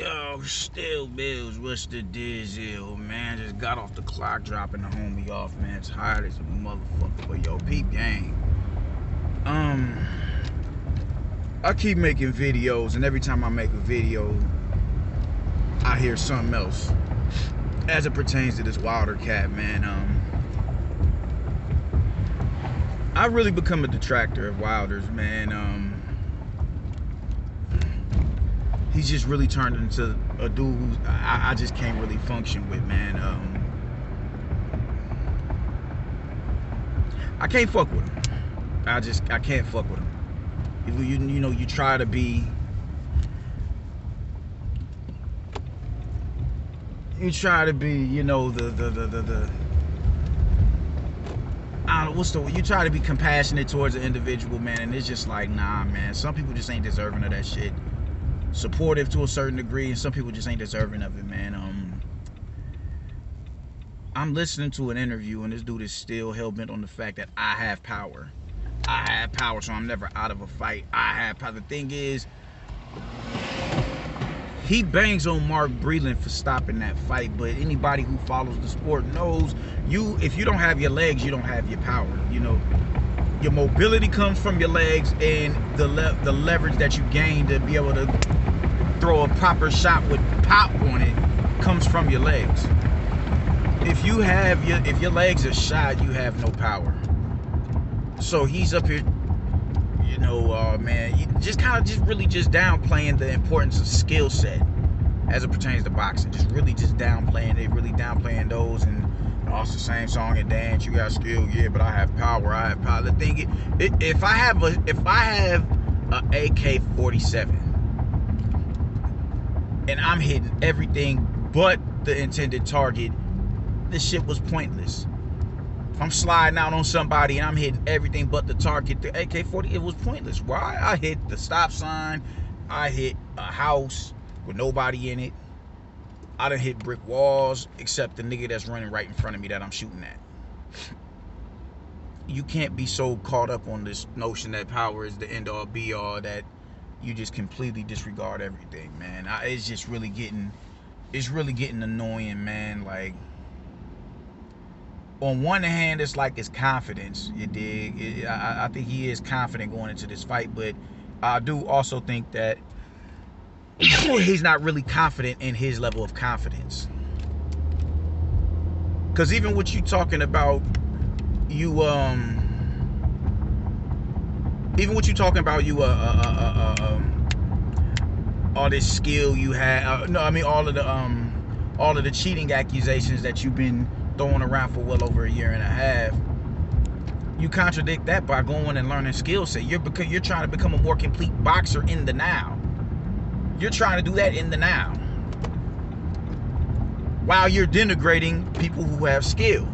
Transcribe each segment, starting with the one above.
Yo, still Bills, what's the deal, man? Just got off the clock, dropping the homie off, man. Tired as a motherfucker, but yo, peep gang. I keep making videos, and every time I make a video, I hear something else. As it pertains to this Wilder cat, man, I really become a detractor of Wilder's, man. He's just really turned into a dude who I just can't really function with, man. I can't fuck with him. I can't fuck with him. You know, you try to be, you know, I don't know, you try to be compassionate towards an individual, man, and it's just like, nah, man. Some people just ain't deserving of that shit. Supportive to a certain degree, and some people just ain't deserving of it, man. I'm listening to an interview, and this dude is still hell-bent on the fact that I have power. I have power, so I'm never out of a fight. I have power. The thing is, he bangs on Mark Breland for stopping that fight, but anybody who follows the sport knows if you don't have your legs, you don't have your power. You know, your mobility comes from your legs, and the leverage that you gain to be able to throw a proper shot with pop on it comes from your legs. If your legs are shot, you have no power. So he's up here, you know, man, just really downplaying the importance of skill set as it pertains to boxing. Just downplaying it, really downplaying those, and also the same song and dance. You got skill, yeah, but I have power. I have power. The thing is, if I have a AK-47 and I'm hitting everything but the intended target, this shit was pointless. If I'm sliding out on somebody and I'm hitting everything but the target, the AK-40, it was pointless. Why? I hit the stop sign. I hit a house with nobody in it. I done hit brick walls, except the nigga that's running right in front of me that I'm shooting at. You can't be so caught up on this notion that power is the end-all be-all that you just completely disregard everything, man. It's just really getting annoying, man. Like, on one hand, it's like it's confidence, you dig? I think he is confident going into this fight, but I do also think that he's not really confident in his level of confidence. Because even what you talking about, all this skill you had, all of the cheating accusations that you've been throwing around for well over a year and a half, you contradict that by going and learning skill set. You're trying to become a more complete boxer in the now. You're trying to do that in the now, while you're denigrating people who have skill.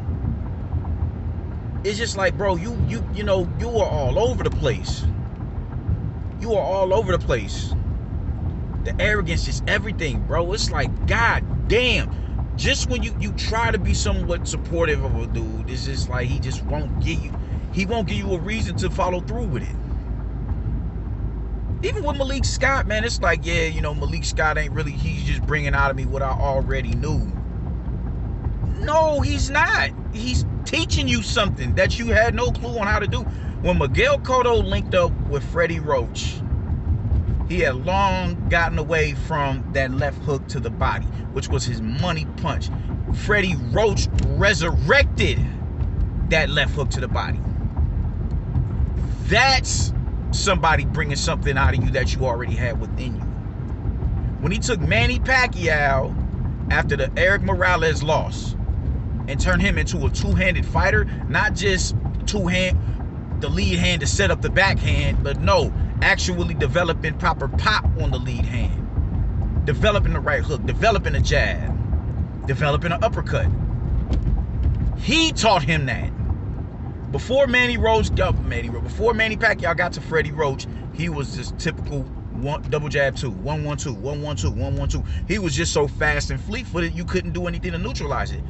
It's just like, bro, you are all over the place. You are all over the place. The arrogance is everything, bro. It's like, god damn. Just when you try to be somewhat supportive of a dude, it's just like he won't give you a reason to follow through with it. Even with Malik Scott, man, it's like, yeah, you know, Malik Scott he's just bringing out of me what I already knew. No, he's not. He's teaching you something that you had no clue on how to do. When Miguel Cotto linked up with Freddie Roach, he had long gotten away from that left hook to the body, which was his money punch. Freddie Roach resurrected that left hook to the body. That's somebody bringing something out of you that you already had within you. When he took Manny Pacquiao after the Eric Morales loss and turned him into a two-handed fighter, not just the lead hand to set up the backhand, but no, actually developing proper pop on the lead hand, developing the right hook, developing a jab, developing an uppercut. He taught him that. Before Manny Pacquiao got to Freddie Roach, he was just typical double jab 2, 1-1-2, 1-1-2, 1-1-2. He was just so fast and fleet-footed, you couldn't do anything to neutralize it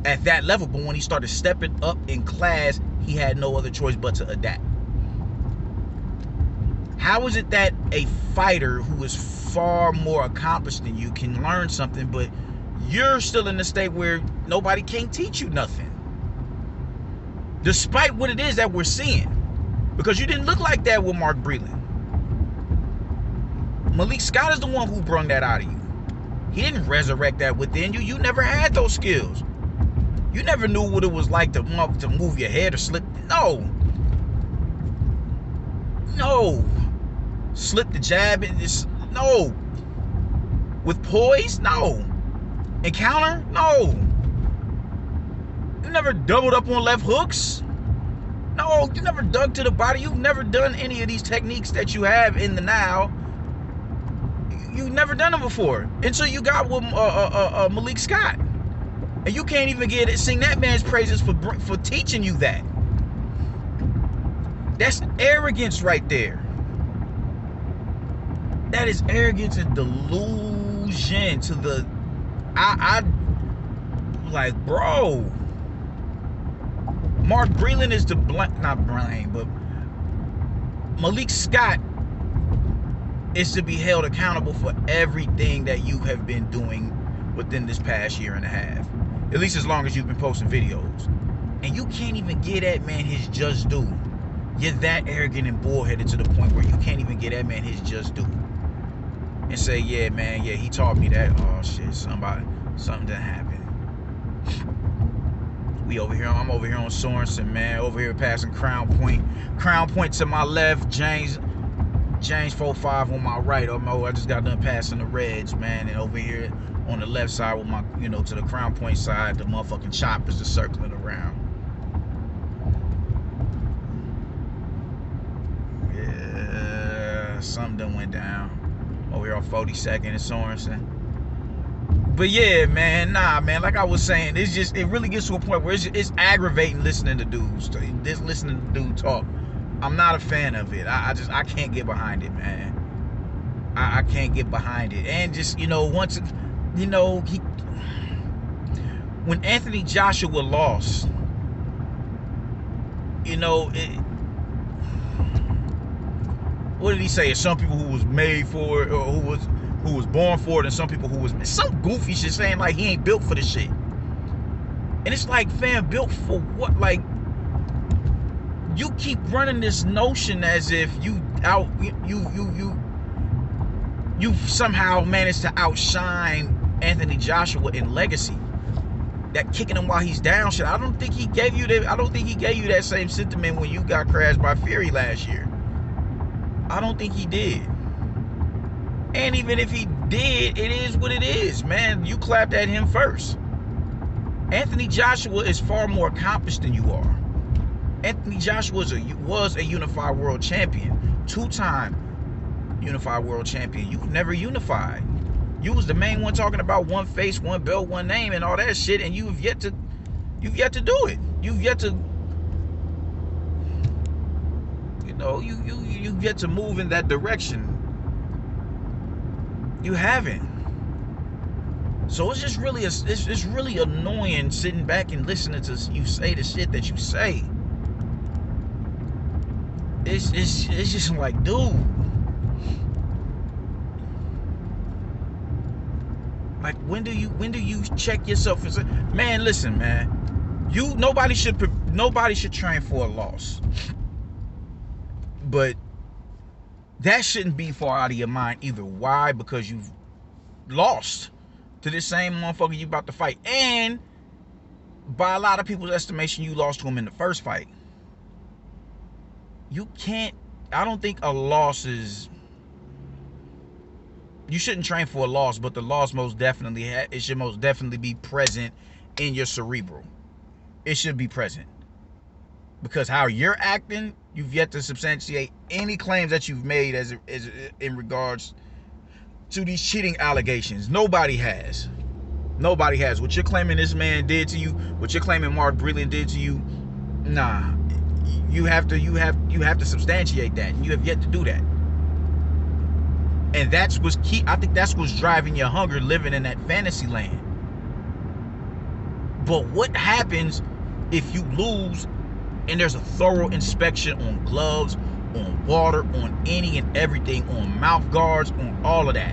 at that level. But when he started stepping up in class, he had no other choice but to adapt. How is it that a fighter who is far more accomplished than you can learn something, but you're still in the state where nobody can teach you nothing? Despite what it is that we're seeing. Because you didn't look like that with Mark Breland. Malik Scott is the one who brought that out of you. He didn't resurrect that within you. You never had those skills. You never knew what it was like to move your head or slip. No. Slip the jab. No. With poise? No. Encounter? No. You never doubled up on left hooks? No. You never dug to the body. You've never done any of these techniques that you have in the now. You've never done them before. And so you got with Malik Scott. And you can't even sing that man's praises for teaching you that. That's arrogance right there. That is arrogance and delusion to the... I like, bro. Mark Breland is not blame, but Malik Scott is to be held accountable for everything that you have been doing within this past year and a half. At least as long as you've been posting videos. And you can't even get that man his just due. You're that arrogant and bullheaded to the point where you can't even get that man his just due. And say, yeah, man, yeah, he taught me that. Oh, shit, something done happened. I'm over here on Sorensen, man. Over here passing Crown Point. Crown Point to my left, James 45 on my right. I just got done passing the Reds, man. And over here on the left side with my, to the Crown Point side, the motherfucking choppers just circling around. Yeah, something done went down. Over here on 42nd and Sorensen. But yeah, man, like I was saying, it really gets to a point where it's aggravating listening to dudes, listening to dude talk. I'm not a fan of it. I can't get behind it, man. I can't get behind it. And just, when Anthony Joshua lost, what did he say? Some people who was made for it, or who was born for it, and some people who was some goofy shit saying like he ain't built for the shit. And it's like, fam, built for what? Like, you keep running this notion as if you somehow managed to outshine Anthony Joshua in legacy. That kicking him while he's down shit. I don't think he gave you that same sentiment when you got crashed by Fury last year. I don't think he did. And even if he did, it is what it is, man. You clapped at him first. Anthony Joshua is far more accomplished than you are. Anthony Joshua was a unified world champion. 2-time unified world champion. You've never unified. You was the main one talking about one face, one belt, one name, and all that shit, and you've yet to do it. You've yet to, you've yet to move in that direction. You haven't. So it's just really it's really annoying sitting back and listening to you say the shit that you say. It's just like, dude. Like, when do you check yourself and say, man, listen, man, nobody should train for a loss. But that shouldn't be far out of your mind either. Why? Because you've lost to this same motherfucker you about to fight. And by a lot of people's estimation, you lost to him in the first fight. You can't, I don't think a loss is, you shouldn't train for a loss, but the loss it should most definitely be present in your cerebral. It should be present. Because how you're acting, you've yet to substantiate any claims that you've made as in regards to these cheating allegations. Nobody has. Nobody has. What you're claiming this man did to you, what you're claiming Mark Breland did to you, nah. You have to substantiate that, and you have yet to do that. And that's what's key. I think that's what's driving your hunger, living in that fantasy land. But what happens if you lose and there's a thorough inspection on gloves, on water, on any and everything, on mouth guards, on all of that.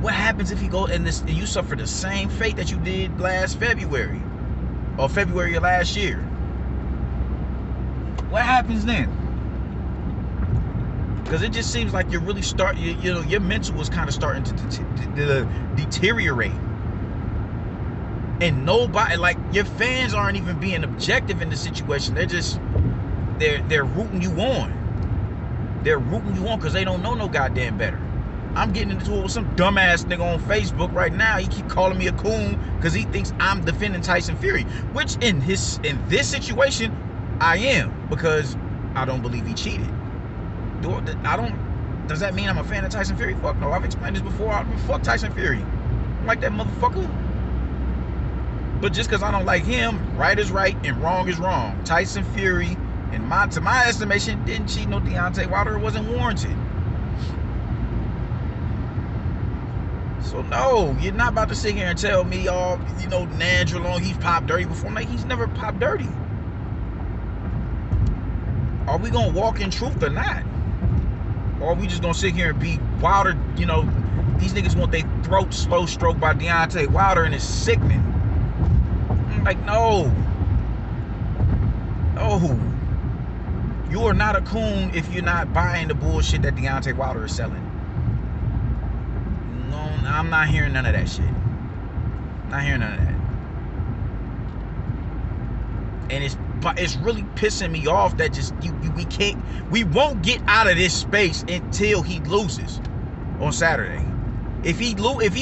What happens if you go and you suffer the same fate that you did last February or February of last year? What happens then? Because it just seems like you're really your mental was kind of starting to deteriorate. And nobody, like, your fans aren't even being objective in the situation. They're rooting you on. They're rooting you on because they don't know no goddamn better. I'm getting into it with some dumbass nigga on Facebook right now. He keep calling me a coon because he thinks I'm defending Tyson Fury, which in this situation I am, because I don't believe he cheated. Does that mean I'm a fan of Tyson Fury? Fuck no. I've explained this before. Fuck Tyson Fury. I'm like that motherfucker. But just because I don't like him, right is right and wrong is wrong. Tyson Fury, to my estimation, didn't cheat no Deontay Wilder. It wasn't warranted. So no, you're not about to sit here and tell me, Nandro Long, he's popped dirty before. Like, he's never popped dirty. Are we gonna walk in truth or not? Or are we just gonna sit here and be Wilder? These niggas want their throat slow stroked by Deontay Wilder, and it's sickening. I'm like, no. You are not a coon if you're not buying the bullshit that Deontay Wilder is selling. No, I'm not hearing none of that shit. Not hearing none of that. And it's really pissing me off that we won't get out of this space until he loses on Saturday. If he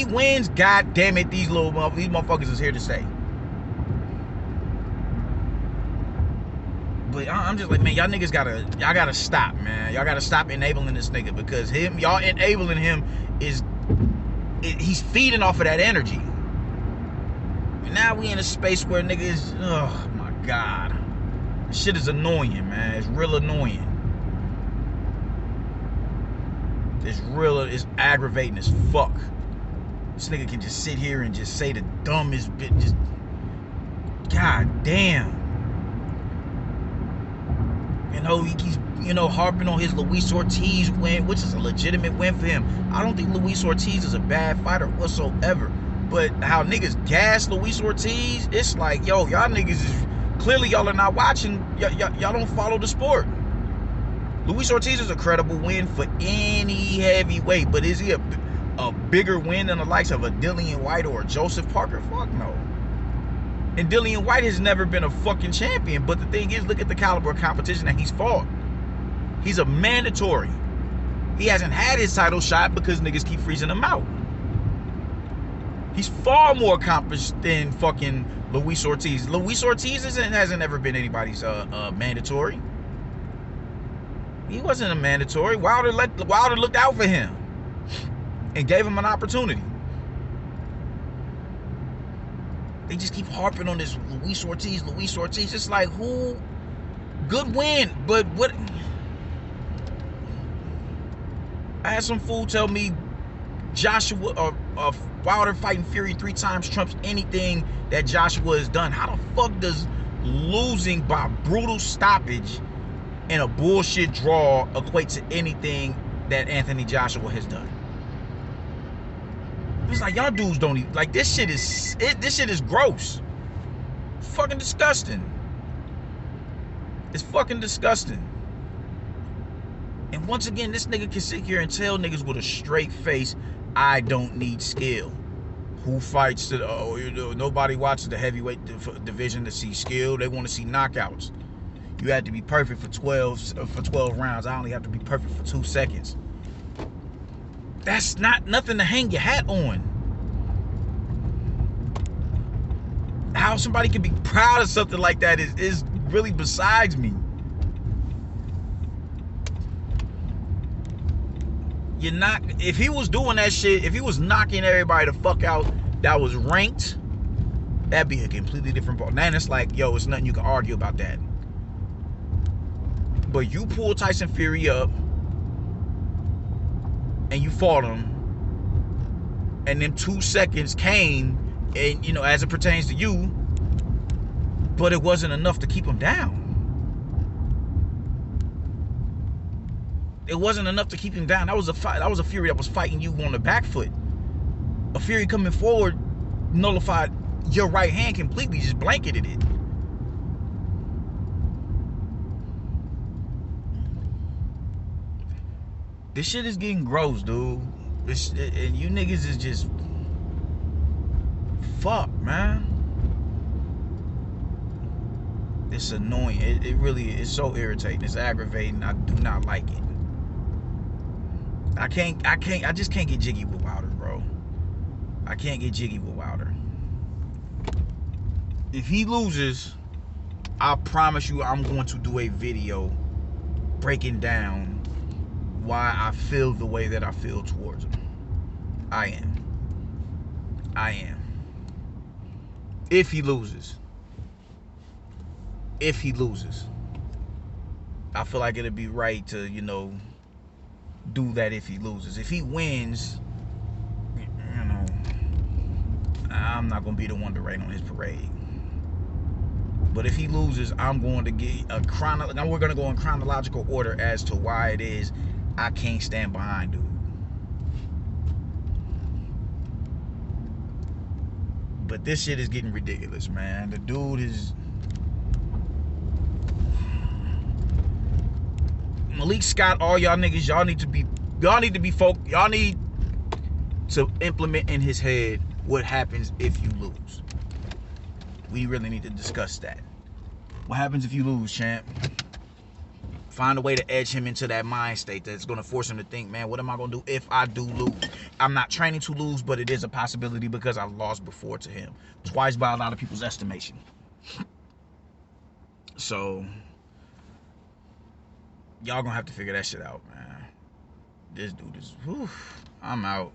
wins, god damn it, these motherfuckers is here to stay. But I'm just like, man, y'all niggas gotta stop, man. Y'all gotta stop enabling this nigga, because y'all enabling him he's feeding off of that energy. And now we in a space where niggas, oh my God. This shit is annoying, man. It's real annoying. It's aggravating as fuck. This nigga can just sit here and just say the dumbest bit. Just, god damn. He keeps, harping on his Luis Ortiz win, which is a legitimate win for him. I don't think Luis Ortiz is a bad fighter whatsoever. But how niggas gas Luis Ortiz, it's like, y'all niggas is, clearly y'all are not watching. Y'all don't follow the sport. Luis Ortiz is a credible win for any heavyweight, but is he a bigger win than the likes of a Dillian White or a Joseph Parker? Fuck no. And Dillian White has never been a fucking champion. But the thing is, look at the caliber of competition that he's fought. He's a mandatory. He hasn't had his title shot because niggas keep freezing him out. He's far more accomplished than fucking Luis Ortiz. Luis Ortiz hasn't ever been anybody's mandatory. He wasn't a mandatory. Wilder looked out for him and gave him an opportunity. They just keep harping on this Luis Ortiz. It's like, who? Good win, but what? I had some fool tell me Wilder fighting Fury 3 times trumps anything that Joshua has done. How the fuck does losing by brutal stoppage and a bullshit draw equate to anything that Anthony Joshua has done? It's like, y'all dudes don't even, like, this shit is gross. It's fucking disgusting. It's fucking disgusting. And once again, this nigga can sit here and tell niggas with a straight face, I don't need skill. Who fights nobody watches the heavyweight division to see skill. They want to see knockouts. You have to be perfect for 12 rounds. I only have to be perfect for 2 seconds. That's not nothing to hang your hat on. How somebody can be proud of something like that is really besides me. If he was doing that shit, if he was knocking everybody the fuck out that was ranked, that'd be a completely different ball. Now it's like, yo, it's nothing you can argue about that. But you pull Tyson Fury up and you fought him, and then 2 seconds came, and as it pertains to you, but it wasn't enough to keep him down. It wasn't enough to keep him down. That was a fight. That was a Fury that was fighting you on the back foot. A Fury coming forward nullified your right hand completely, just blanketed it. This shit is getting gross, dude. And you niggas is just fuck, man. It's annoying. It really is so irritating. It's aggravating. I do not like it. I just can't get jiggy with Wilder, bro. I can't get jiggy with Wilder. If he loses, I promise you I'm going to do a video breaking down why I feel the way that I feel towards him. I am. If he loses. I feel like it'd be right to, you know, do that if he loses. If he wins, you know, I'm not gonna be the one to rain on his parade. But if he loses, I'm going to get now we're gonna go in chronological order as to why it is I can't stand behind dude. But this shit is getting ridiculous, man. The dude is Malik Scott, all y'all niggas, y'all need to implement in his head what happens if you lose. We really need to discuss that. What happens if you lose, champ? Find a way to edge him into that mind state that's going to force him to think, man, what am I going to do if I do lose? I'm not training to lose, but it is a possibility because I've lost before to him. Twice by a lot of people's estimation. So, y'all going to have to figure that shit out, man. This dude is, whew, I'm out.